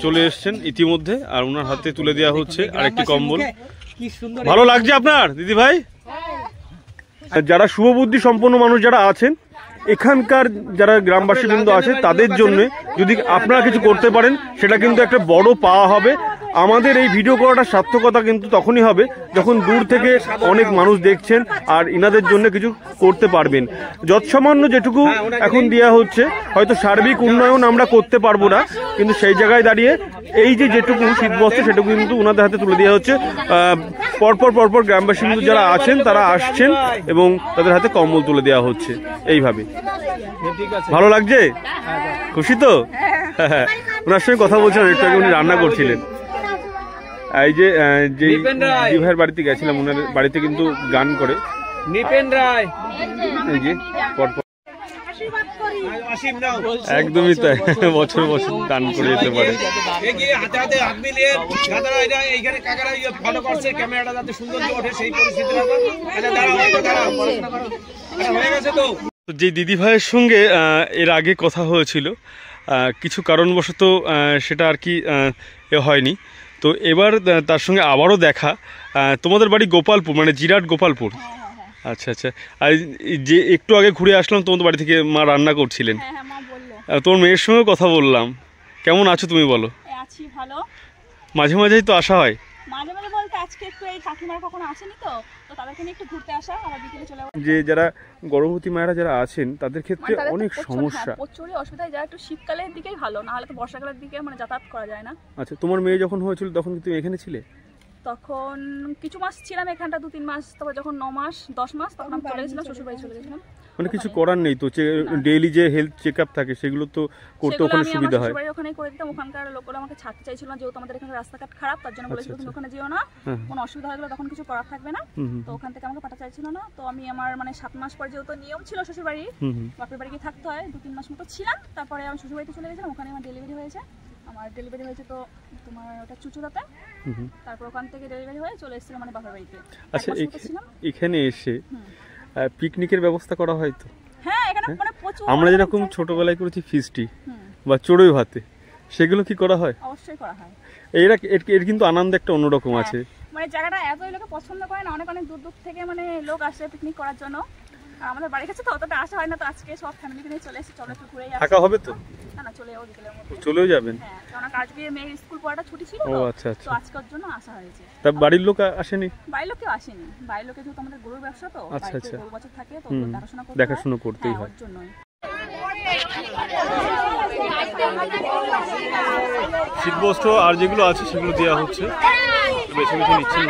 চলে এসছেন ইতিমধ্যে, আর ওনার হাতে তুলে দেওয়া হচ্ছে আরেকটি কম্বল। ভালো লাগছে আপনার দিদি ভাই? যারা শুভবুদ্ধি সম্পন্ন মানুষ যারা আছেন, এখানকার যারা গ্রামবাসী বৃন্দ আছে, তাদের জন্য যদি আপনারা কিছু করতে পারেন, সেটা কিন্তু একটা বড় পাওয়া হবে। আমাদের এই ভিডিও করাটা সার্থকতা কিন্তু তখনই হবে যখন দূর থেকে অনেক মানুষ দেখছেন আর ইনাদের জন্য কিছু করতে পারবেন। যৎসামান্য যেটুকু এখন দেওয়া হচ্ছে, হয়তো সার্বিক উন্নয়ন আমরা করতে পারবো না, কিন্তু সেই জায়গায় দাঁড়িয়ে এই যে যেটুকু শীতবস্ত্র সেটুকু কিন্তু ওনাদের হাতে তুলে দেওয়া হচ্ছে। পরপর গ্রামবাসী কিন্তু যারা আছেন তারা আসছেন এবং তাদের হাতে কম্বল তুলে দেওয়া হচ্ছে এইভাবে। ভালো লাগছে? খুশি তো? হ্যাঁ, ওনার সঙ্গে কথা বলছিলাম একটু আগে, উনি রান্না করছিলেন। এই যে ভাইয়ের বাড়িতে গেছিলাম, ওনার বাড়িতে কিন্তু গান করে এই যে একদমই তাই, বছর বছর গান করে যেতে পারে। যে দিদি ভাইয়ের সঙ্গে এর আগে কথা হয়েছিল, কিছু কারণবশত সেটা আর কি হয়নি, তো এবার তার সঙ্গে আবারও দেখা। তোমাদের বাড়ি গোপালপুর, মানে জিরাট গোপালপুর? আচ্ছা আচ্ছা। আর যে একটু আগে ঘুরে আসলাম, তোমাদের বাড়ি থেকে মা রান্না করছিলেন, তোমার মেয়ের সঙ্গে কথা বললাম। কেমন আছো তুমি বলো? আছি ভালো। মাঝে মাঝেই তো আসা হয়? মাঝে মাঝে বলতে আজকে একটু এই কাকিমারা কখনো আসেনি, তো তাদেরকে নিয়ে একটু ঘুরতে আসা, আবার বিকেলে চলে যাওয়া। যে যারা গর্ভবতী মায়েরা যারা আছেন তাদের ক্ষেত্রে অনেক সমস্যা, প্রচুরই অসুবিধা। যা একটু শীতকালের দিকেই ভালো, না হলে তো বর্ষাকালের দিকে মানে যাতায়াত করা যায় না। আচ্ছা, তোমার মেয়ে যখন হয়েছিল তখন কি তুমি এখানে ছিলে? তখন কিছু মাস ছিলাম এখানটা, 2-3 মাস। তারপর যখন 9 মাস 10 মাস তখন আমি চলে গেছিলাম, শ্বশুর বাড়ি চলে গেছিলাম। মানে কিছু করার নেই তো, ডেইলি যে হেলথ চেকআপ থাকে সেগুলো তো করতে ওখানে সুবিধা হয়। শ্বশুর বাড়ি ওখানেই করে দিতাম। ওখানকার লোকরা আমাকে ছাড়তে চাইছিল না, যেহেতু আমাদের এখানে রাস্তাঘাট খারাপ, তার জন্য বলেছিল তুমি ওখানে যেও না, কোনো অসুবিধা হয়ে গেলে তখন কিছু করার থাকবে না। তো ওখান থেকে আমাকে পাঠাতে চাইছিল না। তো আমি আমার মানে 7 মাস পর, যেহেতু নিয়ম ছিল শ্বশুর বাড়ি, বাপের বাড়ি গিয়ে থাকতে হয়, 2-3 মাস মতো ছিলাম। তারপরে আমি শ্বশুর বাড়িতে চলে গেছিলাম, ওখানে আমার ডেলিভারি হয়েছে। আমার ডেলিভারি হয়েছে তো তোমার ওটা চুচুড়াতে, তারপর ওখান থেকে ডেলিভারি হয়ে চলে এসেছিলাম মানে বাপের বাড়িতে। আচ্ছা, এখানে এসে পিকনিকের ব্যবস্থা করা হয় তো? হ্যাঁ, এখানে মানে প্রচুর। আমরা যেরকম ছোটবেলায় করেছি ফিস্টি বা চড়ুই ভাতে, সেগুলো কি করা হয়? অবশ্যই করা হয়। এর কিন্তু আনন্দ একটা অন্যরকম আছে। মানে জায়গাটা এতই লোকে পছন্দ করে না, অনেক অনেক দূর দূর থেকে মানে লোক আসে পিকনিক করার জন্য। আর আমাদের বাড়ির কাছে তো অতটা আসা হয় না, তো আজকে সব ফ্যামিলিকে নিয়ে চলে এসেছি। চলো একটু ঘুরে আসি। থাকা হবে তো? না, চলে যাবো বিকেলের মধ্যে। চলেও যাবেন? হ্যাঁ, কারণ আজকে মেয়ের স্কুল পড়াটা ছুটি ছিল, ও আচ্ছা আচ্ছা, তো আজকের জন্য আসা হয়েছে। তা বাড়ির লোক আসেনি? বাড়ির লোক কেউ আসেনি। বাড়ির লোকে যেহেতু আমাদের গরুর ব্যবসা, তো আচ্ছা আচ্ছা, গরু বাছুর থাকে, তো দেখাশোনা করতেই হয়। শীতবস্ত্র আর যেগুলো আছে সেগুলো দেওয়া হচ্ছে, বেছে বেছে নিচ্ছেন।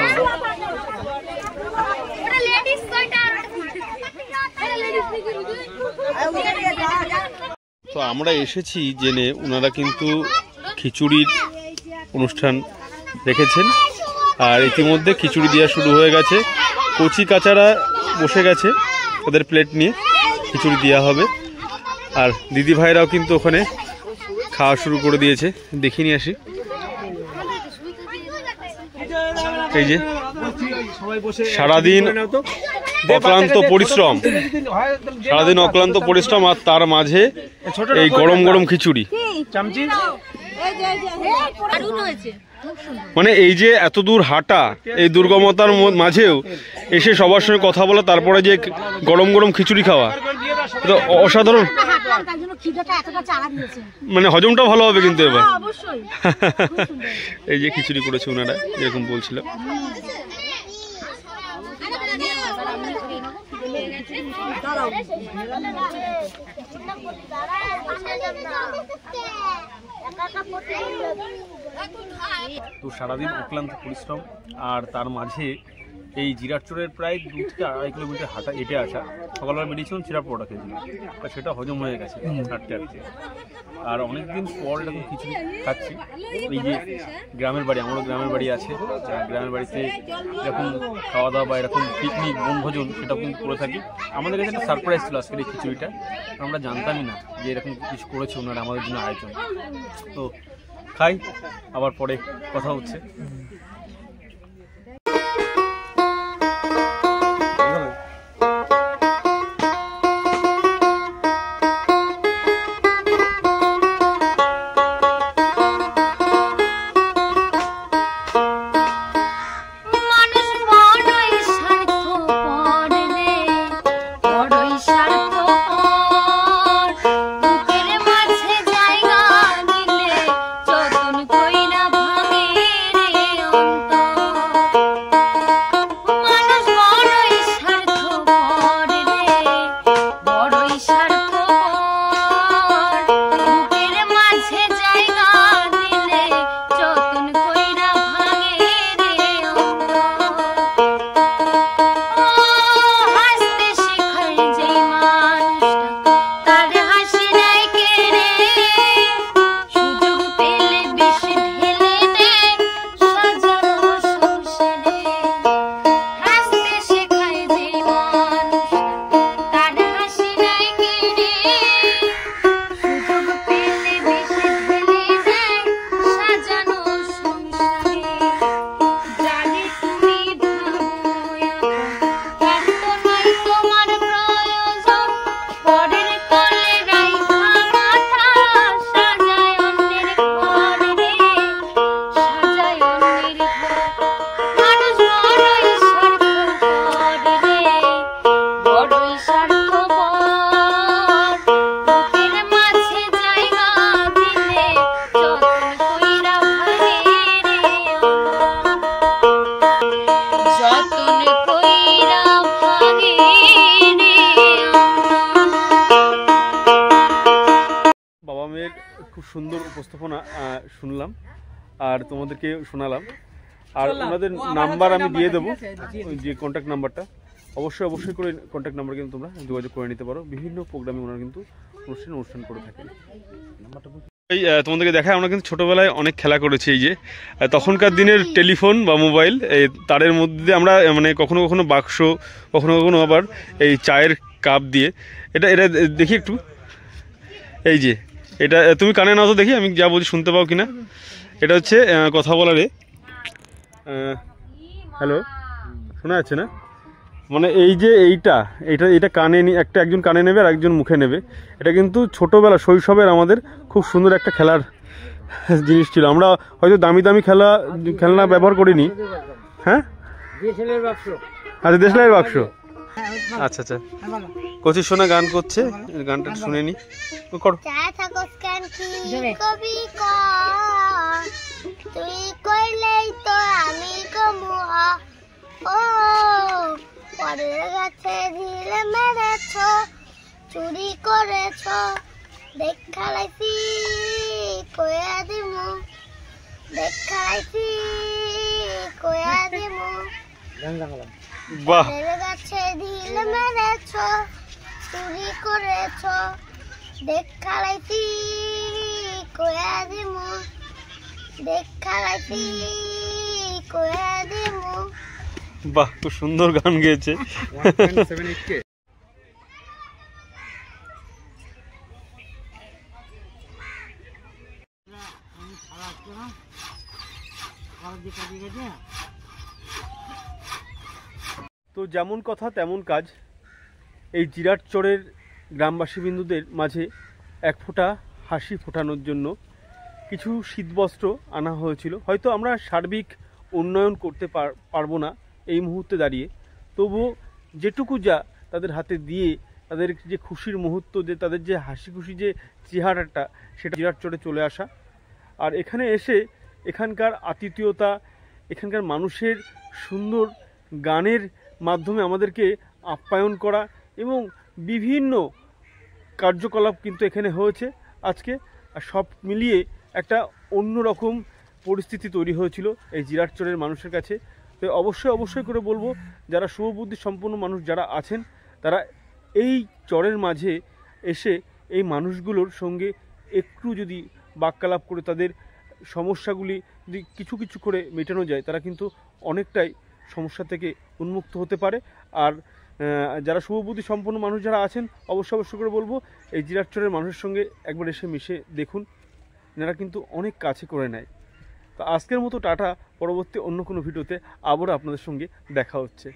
তো আমরা এসেছি জেনে ওনারা কিন্তু খিচুড়ির অনুষ্ঠান রেখেছেন, আর ইতিমধ্যে খিচুড়ি দেওয়া শুরু হয়ে গেছে। কচি কাচারা বসে গেছে, ওদের প্লেট নিয়ে খিচুড়ি দেওয়া হবে। আর দিদি ভাইরাও কিন্তু ওখানে খাওয়া শুরু করে দিয়েছে, দেখিয়ে নিয়ে আসি। এই যে সারাদিন অক্লান্ত পরিশ্রম, আর তার মাঝে এই গরম গরম খিচুড়ি। মানে এই যে এত দূর হাঁটা, এই দুর্গমতার মাঝেও এসে সবার সঙ্গে কথা বলা, তারপরে যে গরম গরম খিচুড়ি খাওয়া, এটা অসাধারণ। মানে হজমটা ভালো হবে কিন্তু এবার। এই যে খিচুড়ি করেছে ওনারা, এরকম বলছিল। তো সারাদিন অক্লান্ত পরিশ্রম, আর তার মাঝে এই জিরাটচরের প্রায় 2 থেকে 2.5 কিলোমিটার হাঁটা হেঁটে আসা। সকালবেলা বেরিয়েছিলাম, চিরা পরোটা খেয়েছিলাম, আর সেটা হজম হয়ে গেছে হাঁটতে হাঁটতে। আর অনেকদিন পর এরকম খিচুড়ি খাচ্ছি। এই যে গ্রামের বাড়ি, আমারও গ্রামের বাড়ি আছে, গ্রামের বাড়িতে এরকম খাওয়া দাওয়া বা এরকম পিকনিক বনভোজন সেটাও কিন্তু করে থাকি। আমাদের এখানে সারপ্রাইজ ছিল আজকের এই খিচুড়িটা, আমরা জানতামই না যে এরকম কিছু করেছে ওনারা আমাদের জন্য আয়োজন। তো খাই, আবার পরে কথা হচ্ছে। খুব সুন্দর উপস্থাপনা শুনলাম আর তোমাদেরকে শোনালাম। আর ওনাদের নাম্বার আমি দিয়ে দেবো, যে কন্ট্যাক্ট নাম্বারটা অবশ্যই করে কন্ট্যাক্ট নাম্বার কিন্তু তোমরা যোগাযোগ করে নিতে পারো। বিভিন্ন প্রোগ্রামে ওনারা কিন্তু অনুষ্ঠান করে থাকেন। এই তোমাদেরকে দেখায় আমরা কিন্তু ছোটোবেলায় অনেক খেলা করেছি। এই যে তখনকার দিনের টেলিফোন বা মোবাইল, এই তারের মধ্যে আমরা মানে কখনো কখনো বাক্স, কখনো কখনো আবার এই চায়ের কাপ দিয়ে এটা দেখি একটু। এই যে এটা তুমি কানে নাও তো দেখি, আমি যা বলছি শুনতে পাও কিনা। এটা হচ্ছে কথা বলারে, হ্যালো শোনা যাচ্ছে না? মানে এই যে এইটা কানে একজন কানে নেবে আর একজন মুখে নেবে। এটা কিন্তু ছোটোবেলা শৈশবের আমাদের খুব সুন্দর একটা খেলার জিনিস ছিল। আমরা হয়তো দামি খেলনা ব্যবহার করিনি। হ্যাঁ আচ্ছা, দেশলাইয়ের বাক্স। আচ্ছা আচ্ছা, কচি সোনা গান করছে, গানটা শুনে নি। তুই কইলেই তো আমি কমুয়া, ও পরের গাছে ঢিলে মেরেছ, চুরি করেছ, দেখালাইছি কয়া দিমু, দেখালাইছি কয়া দিমু। পরের গাছে ঢিলে মেরেছ, চুরি করেছ, দেখালাইছি কয়া দিমু, দেখালাইছি কয়া দিমু। বাহ, খুব সুন্দর গান গেয়েছে। তো যেমন কথা তেমন কাজ, এই জিরাটচরের গ্রামবাসী বিন্দুদের মাঝে এক ফোঁটা হাসি ফোটানোর জন্য কিছু শীতবস্ত্র আনা হয়েছিল। হয়তো আমরা সার্বিক উন্নয়ন করতে পারবো না এই মুহূর্তে দাঁড়িয়ে, তবুও যেটুকু যা তাদের হাতে দিয়ে তাদের যে খুশির মুহূর্ত, যে তাদের যে হাসি খুশি যে চেহারাটা, সেটা জিরাটচরে চলে আসা। আর এখানে এসে এখানকার আতিথেয়তা, এখানকার মানুষের সুন্দর গানের মাধ্যমে আমাদেরকে আপ্যায়ন করা এবং বিভিন্ন কার্যকলাপ কিন্তু এখানে হয়েছে আজকে। আর সব মিলিয়ে একটা অন্যরকম পরিস্থিতি তৈরি হয়েছিল এই জিরাটচরের মানুষের কাছে। তো অবশ্যই করে বলবো, যারা শুভবুদ্ধি সম্পন্ন মানুষ যারা আছেন, তারা এই চরের মাঝে এসে এই মানুষগুলোর সঙ্গে একটু যদি বাক্যালাপ করে তাদের সমস্যাগুলি যদি কিছু করে মেটানো যায়, তারা কিন্তু অনেকটাই সমস্যা থেকে উন্মুক্ত হতে পারে। আর যারা শুভবুদ্ধি সম্পন্ন মানুষ যারা আছেন, অবশ্যই করে বলবো এই জিরাটচরের মানুষের সঙ্গে একবার এসে মিশে দেখুন, এনারা কিন্তু অনেক কাছে করে নেয়। তো আজকের মতো টাটা, পরবর্তী অন্য কোনো ভিডিওতে আবারও আপনাদের সঙ্গে দেখা হচ্ছে।